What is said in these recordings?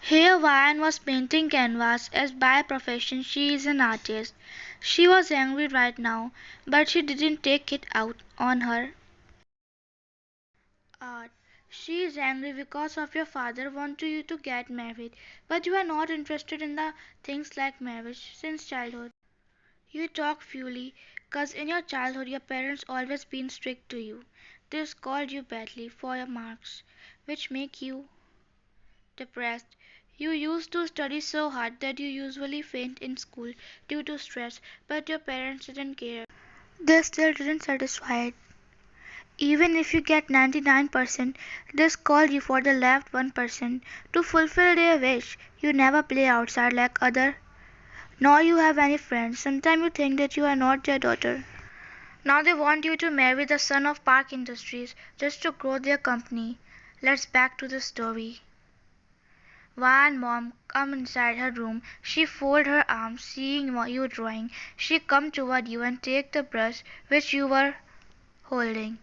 Here Vian was painting canvas as by profession she is an artist. She was angry right now, but she didn't take it out on her art. She is angry because of your father wanted you to get married, but you are not interested in the things like marriage since childhood. You talk fully, 'cause in your childhood your parents always been strict to you. They scold you badly for your marks, which make you depressed. You used to study so hard that you usually faint in school due to stress, but your parents didn't care. They still didn't satisfy it. Even if you get 99%, they scold you for the left 1%. To fulfill their wish, you never play outside like other, nor you have any friends. Sometimes you think that you are not their daughter. Now they want you to marry the son of Park Industries just to grow their company. Let's back to the story. When mom come inside her room, she fold her arms, seeing you drawing. She come toward you and take the brush which you were holding.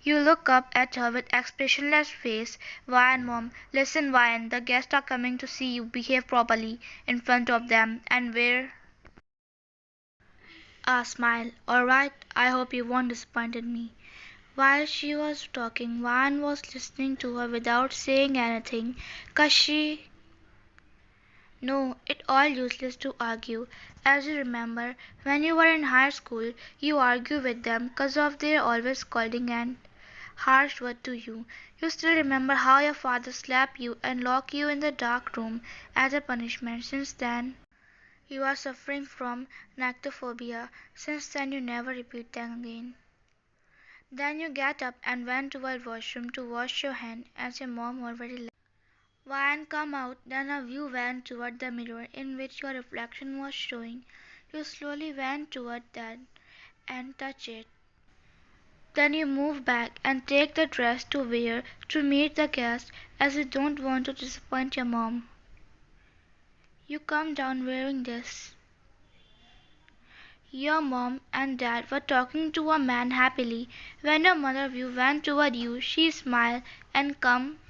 You look up at her with expressionless face. Vian, mom, listen, Vian, the guests are coming to see you behave properly in front of them and wear a smile. All right, I hope you won't disappoint me. While she was talking, Vian was listening to her without saying anything, 'cause she no, it's all useless to argue. As you remember, when you were in high school, you argued with them 'cause of their always scolding and harsh word to you. You still remember how your father slapped you and locked you in the dark room as a punishment. Since then, you are suffering from nyctophobia. Since then, you never repeat them again. Then you get up and went to a washroom to wash your hand as your mom already left. When come out, then you went toward the mirror in which your reflection was showing. You slowly went toward that and touched it. Then you move back and take the dress to wear to meet the guest as you don't want to disappoint your mom. You come down wearing this. Your mom and dad were talking to a man happily. When your mother view went toward you, she smiled and come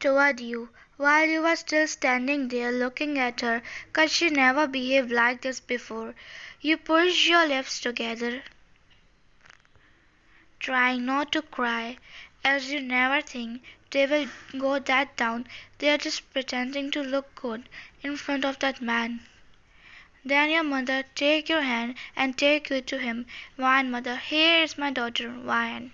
toward you while you were still standing there looking at her, 'cause she never behaved like this before. You push your lips together, trying not to cry, as you never think they will go that down. They are just pretending to look good in front of that man. Then your mother take your hand and take you to him. Wine, mother, here is my daughter, Wine.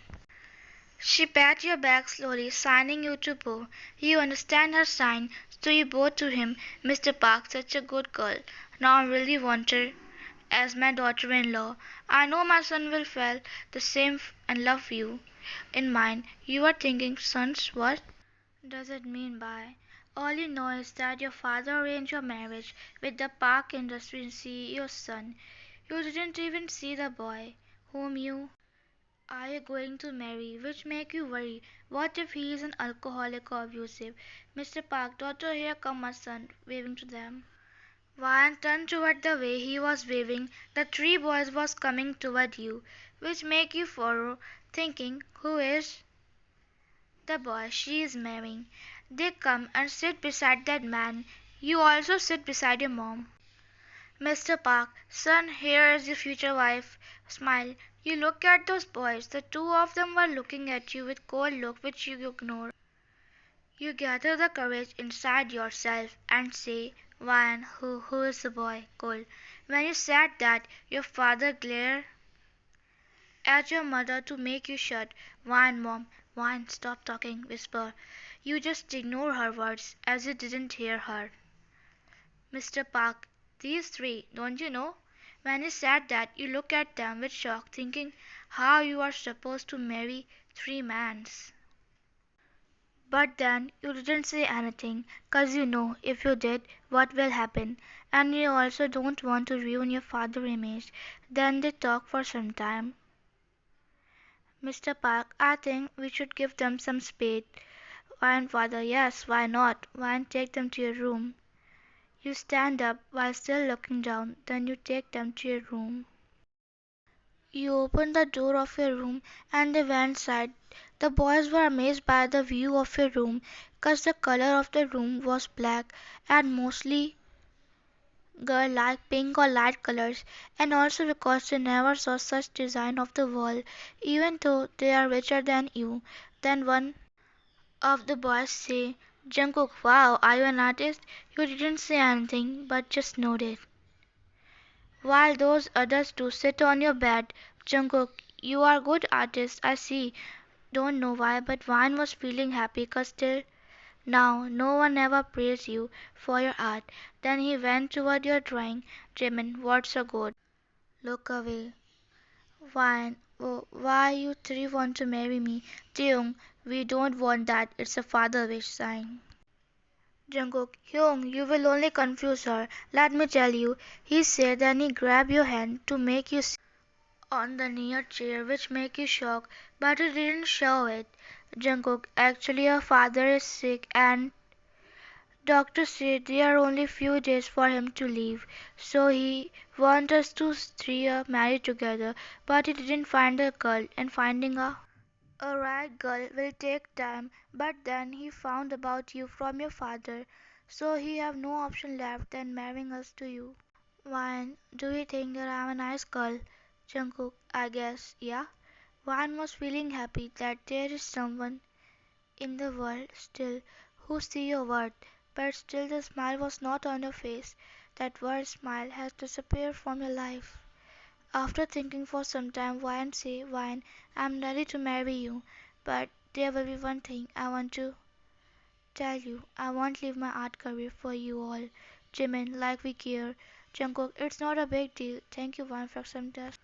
She pat your back slowly, signing you to bow. You understand her sign, so you bow to him. Mr. Park, such a good girl. Now I really want her as my daughter-in-law. I know my son will feel the same and love you. In mind, you are thinking, sons, what does it mean by? All you know is that your father arranged your marriage with the Park Industry CEO's son. You didn't even see the boy whom you are you going to marry, which make you worry. What if he is an alcoholic or abusive? Mr. Park, daughter, here come my son, waving to them. Ryan turned toward the way he was waving. The three boys was coming toward you, which make you furrow, thinking, who is the boy she is marrying? They come and sit beside that man. You also sit beside your mom. Mr. Park, son, here is your future wife. Smile. You look at those boys. The two of them were looking at you with cold look which you ignore. You gather the courage inside yourself and say, Ryan, who is the boy? Cold. When you said that, your father glared at your mother to make you shut. Ryan, mom, Ryan, stop talking, whisper. You just ignore her words as you didn't hear her. Mr. Park, these three, don't you know? When he said that, you look at them with shock, thinking how you are supposed to marry three mans. But then you didn't say anything, 'cause you know if you did, what will happen. And you also don't want to ruin your father's image. Then they talk for some time. Mr. Park, I think we should give them some space. And father, yes, why not? Why not take them to your room? You stand up while still looking down, then you take them to your room. You opened the door of your room and they went inside. The boys were amazed by the view of your room, 'cause the color of the room was black and mostly girl like pink or light colors, and also because they never saw such design of the wall, even though they are richer than you. Then one of the boys say, Jungkook, wow, are you an artist? You didn't say anything, but just nodded. While those others do sit on your bed, Jungkook, you are a good artist, I see. Don't know why, but Vine was feeling happy 'cause till now no one ever praised you for your art. Then he went toward your drawing. Jimin, what's so good? Look away. Vine, oh, why you three want to marry me? Taeyong, we don't want that. It's a father wish sign. Jungkook, Hyung, you will only confuse her. Let me tell you, he said, then he grabbed your hand to make you sit on the near chair, which make you shock, but he didn't show it. Jungkook, actually, your father is sick, and doctor said there are only few days for him to leave, so he want us to three marry together, but he didn't find a girl, and finding a right girl will take time, but then he found about you from your father, so he have no option left than marrying us to you. Wine, do you think that I'm a nice girl? Jungkook, I guess, yeah. Wine was feeling happy that there is someone in the world still who see your worth, but still the smile was not on your face. That word smile has disappeared from your life. After thinking for some time, Wine say, Wine, I'm ready to marry you, but there will be one thing I want to tell you. I won't leave my art career for you all. Jimin, like we care. Jungkook, it's not a big deal. Thank you, Wine, for accepting us.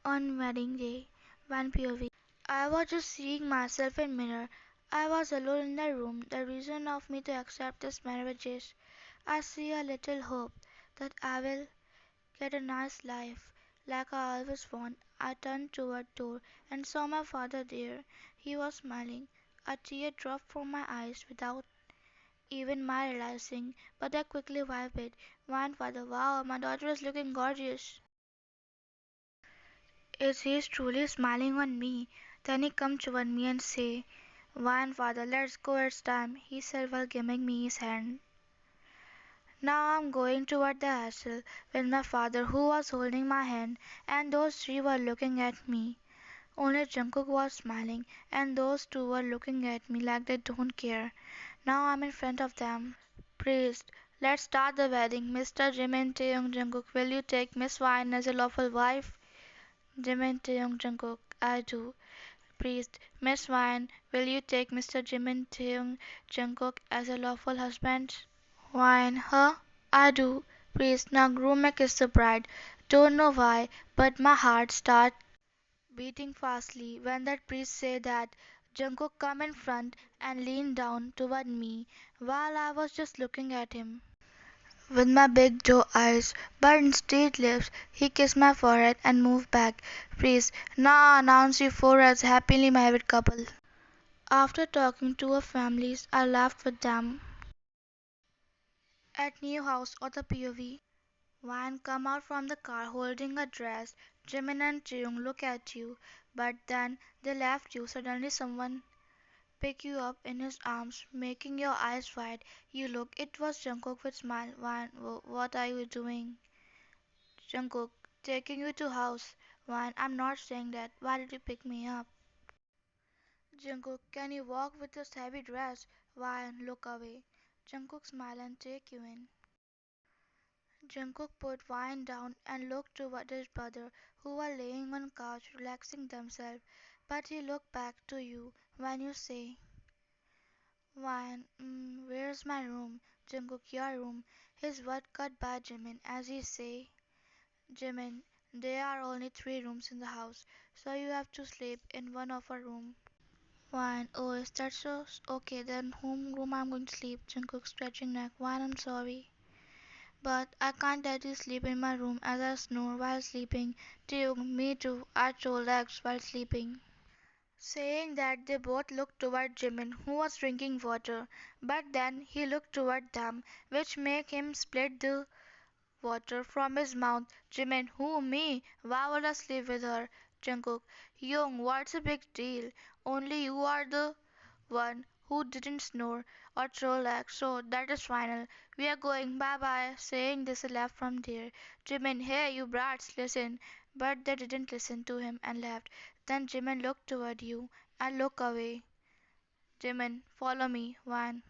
On wedding day, 1 POV. I was just seeing myself in mirror. I was alone in the room. The reason of me to accept this marriage is I see a little hope that I will get a nice life like I always want. I turned toward door and saw my father there. He was smiling. A tear dropped from my eyes without even my realizing, but I quickly wiped it. My father, wow, my daughter is looking gorgeous. Is he truly smiling on me? Then he come toward me and say, Wine father, let's go, it's time, he said while giving me his hand. Now I'm going toward the castle with my father who was holding my hand, and those three were looking at me. Only Jungkook was smiling, and those two were looking at me like they don't care. Now I'm in front of them. Priest, let's start the wedding. Mr. Jimin Taeyong Jungkook, will you take Miss Vine as a lawful wife? Jimin Taeyong Jungkook, I do. Priest, Miss Vine, will you take Mr. Jimin Taeyong Jungkook as a lawful husband? Vine, huh? I do. Priest, now groom may kiss the bride. Don't know why, but my heart start beating fastly when that priest said that. Jungkook come in front and leaned down toward me while I was just looking at him. With my big doe eyes but straight lips, he kissed my forehead and moved back. Priest, now I announce you four as happily married couple. After talking to our families, I laughed with them. At new house or the POV, Van come out from the car holding a dress. Jimin and Cheung look at you, but then they left you. Suddenly someone pick you up in his arms, making your eyes wide. You look. It was Jungkook with smile. Van, what are you doing? Jungkook, taking you to house. Van, I'm not saying that. Why did you pick me up? Jungkook, can you walk with this heavy dress? Van, look away. Jungkook smile and take you in. Jungkook put wine down and looked toward his brother, who were laying on couch relaxing themselves. But he looked back to you when you say, "Wine, where's my room?" Jungkook, your room. His word cut by Jimin as he say, "Jimin, there are only 3 rooms in the house, so you have to sleep in one of our room." Wine, oh, is that so? Okay, then whom room I'm going to sleep? Jungkook stretching neck. Wine, I'm sorry. But I can't let you sleep in my room as I snore while sleeping. Too, me too. I throw legs while sleeping. Saying that, they both looked toward Jimin, who was drinking water. But then he looked toward them, which made him split the water from his mouth. Jimin, who, me? Why would I sleep with her? Jungkook, Young, what's the big deal? Only you are the one who didn't snore or throw legs, so that is final. We are going, bye bye. Saying this, he left from there. Jimin, hey, you brats, listen. But they didn't listen to him and left. Then Jimin looked toward you and looked away. Jimin, follow me. One.